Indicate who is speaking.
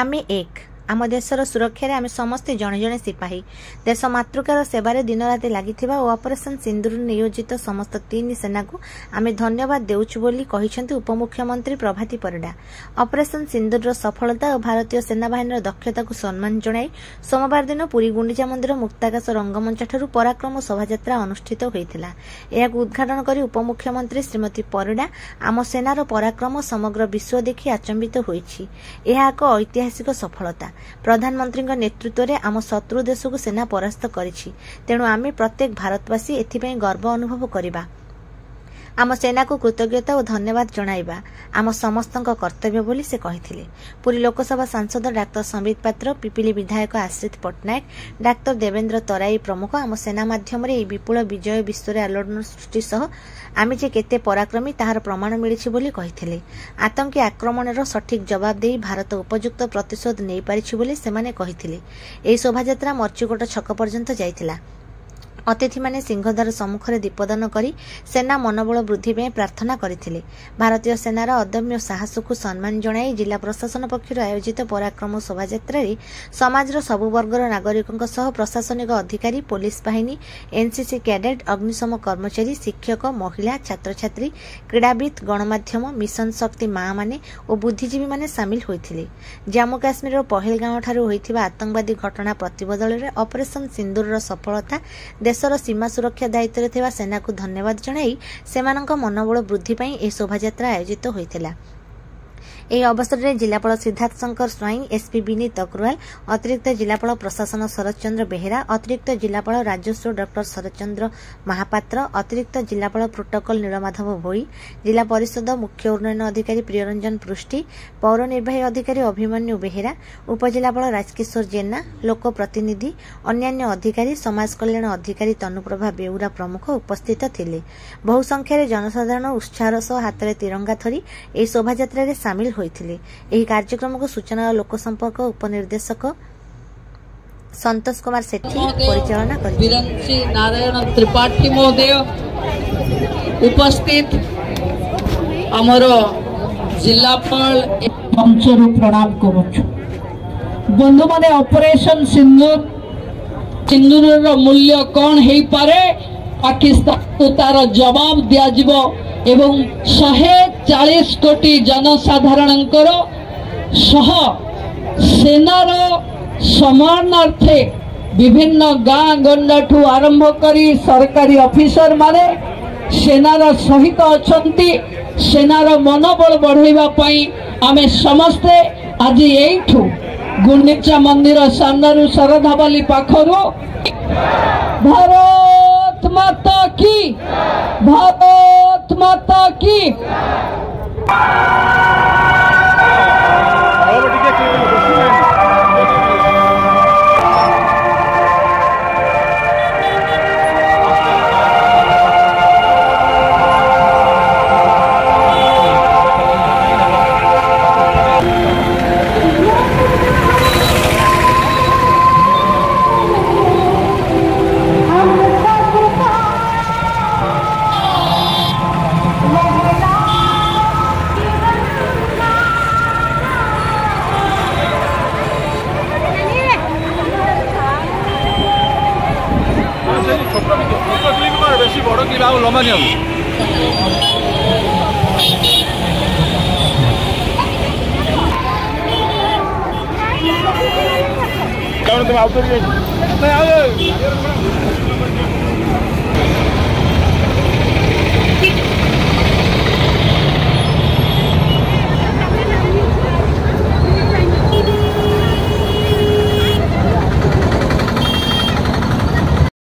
Speaker 1: आमे एक आम देशर सुरक्षा आम समस्ते जड़े जड़े सिपाही देश मातृकार सेवार दिन राति लगी ऑपरेशन सिंदूर नियोजित समस्त 3 सेना को आम धन्यवाद देउछु बोली कहिसेंति उपमुख्यमंत्री प्रभाती परिडा। ऑपरेशन सिंदूर सफलता और भारतीय सेना बाहिनी दक्षता को सम्मान जणाई सोमवार दिन पुरी गुंडीचा मंदिर मुक्ताकाश रंगमंच ठारू पराक्रम शोभायात्रा अनुष्ठित होइतिला। एहाकु उद्घाटन करी उपमुख्यमंत्री श्रीमती परिडा आम सेनार पराक्रम समग्र विश्व देखि आचंबित होइछि। एहा एक ऐतिहासिक सफलता। प्रधानमंत्री नेतृत्व में आम शत्रु देश को सेना परास्त करिछि, तेणु आमे प्रत्येक भारतवासी एथिपई गर्व अनुभव करिबा। आम सेना को कृतज्ञता और धन्यवाद जणाइबा आम समस्तक कर्तव्य बोली से कहिथिले। पुरी लोकसभा सांसद डाक्टर संबित पात्र, पिपिली विधायक आश्रित पट्टनायक, डाक्टर देवेंद्र तराई प्रमुख आम सेना माध्यम विपुल विजय विश्व आलोड़न सृष्टि सह आमे जे केते पराक्रमी ताहार प्रमाण मिलिछि बोली कहिथिले। आतंकी आक्रमणर सठिक जवाब देई भारत उपयुक्त प्रतिशोध नै पारिछि बोली सेमाने कहिथिले। एही शोभायात्रा मर्चिकोट छक पर्यंत जाइथिला। अतिथि माने सिंहद्वार सम्मुखरे दीपदान करी सेना मनोबल वृद्धि में प्रार्थना करथिले। भारतीय सेनार अदम्य साहस को सम्मान जणाई जिला प्रशासन पक्षर आयोजित पराक्रम शोभायात्रा समाजर सबु वर्गर नागरिकों सह प्रशासनिक अधिकारी, पुलिस बाहिनी, एनसीसी कैडेट, अग्निशम कर्मचारी, शिक्षक, महिला, छात्र छात्री, क्रीड़ाविद, गणमाध्यम, मिशन शक्ति मां माने और बुद्धिजीवी माने सामिल होइथिले। जम्मू काश्मीर पहलगांव ठारू होइथिबा आतंकवादी घटना प्रतिबदल रे ऑपरेशन सिंदूर सफलता देशर सीमा सुरक्षा दायित्व रे सेना को धन्यवाद जणाई सेमानक मनोबल वृद्धि पई ए शोभायात्रा आयोजित होइतिला। ଏହି ଅବସରରେ ଜିଲ୍ଲାପାଳ ସିଦ୍ଧାର୍ଥ ଶଙ୍କର ସ୍ୱାଇଁ, ଏସପି ବିନୀତ ଅଗ୍ରୱାଲ, ଅତିରିକ୍ତ ଜିଲ୍ଲାପାଳ ପ୍ରଶାସନ ଶରତ ଚନ୍ଦ୍ର ବେହେରା, ଅତିରିକ୍ତ ଜିଲ୍ଲାପାଳ ରାଜସ୍ୱ ଡକ୍ଟର ଶରତ ଚନ୍ଦ୍ର ମହାପାତ୍ର, ଅତିରିକ୍ତ ଜିଲ୍ଲାପାଳ ପ୍ରୋଟୋକଲ ନୀଳମାଧବ ଭୋଇ, ଜିଲ୍ଲା ପରିଷଦ ମୁଖ୍ୟ ଉନ୍ନୟନ ଅଧିକାରୀ ପ୍ରିୟରଞ୍ଜନ ପୃଷ୍ଟି, ପୌର ନିର୍ବାହୀ ଅଧିକାରୀ ଅଭିମନ୍ୟୁ ବେହେରା, ଉପଜିଲ୍ଲାପାଳ ରାଜକିଶୋର ଜେନା, ଲୋକ ପ୍ରତିନିଧି, ଅନ୍ୟାନ୍ୟ ଅଧିକାରୀ, ସମାଜ କଲ୍ୟାଣ ଅଧିକାରୀ ତନୁପ୍ରଭା ବେଉରା ପ୍ରମୁଖ ଉପସ୍ଥିତ ଥିଲେ। ବହୁ ସଂଖ୍ୟାରେ ଜନସାଧାରଣ ଉତ୍ସାହର ସହ ହାତରେ ତିରଙ୍ଗା ଧରି ଏହି ଶୋଭାଯାତ୍ରାରେ ସାମିଲ होइथिले। एही कार्यक्रम को सूचना और लोक संपर्क उपनिर्देशक संतोष कुमार सेठी परिचालना करथिले।
Speaker 2: नारायण त्रिपाठी महोदय उपस्थित हमर जिलापाल मंचरु प्रणाम करूछु। बंधु माने ऑपरेशन सिंदूर रो मूल्य कोन हेई पारे पाकिस्तान को तार जवाब दिया जिवो एवं 140 कोटी जनसाधारण सेनार सम्मानार्थे विभिन्न गाँ गंडा ठू आरंभ करी सरकारी ऑफिसर माने सेनार सहित अछंती। सेनार मनोबल बढ़ाइबा पई आमे समस्ते आज एठू गुंडीचा मंदिर सामनारू शरधाबाली पाखरू भारत माता की, भारत माता की।
Speaker 3: लंबा नहीं तुम आउट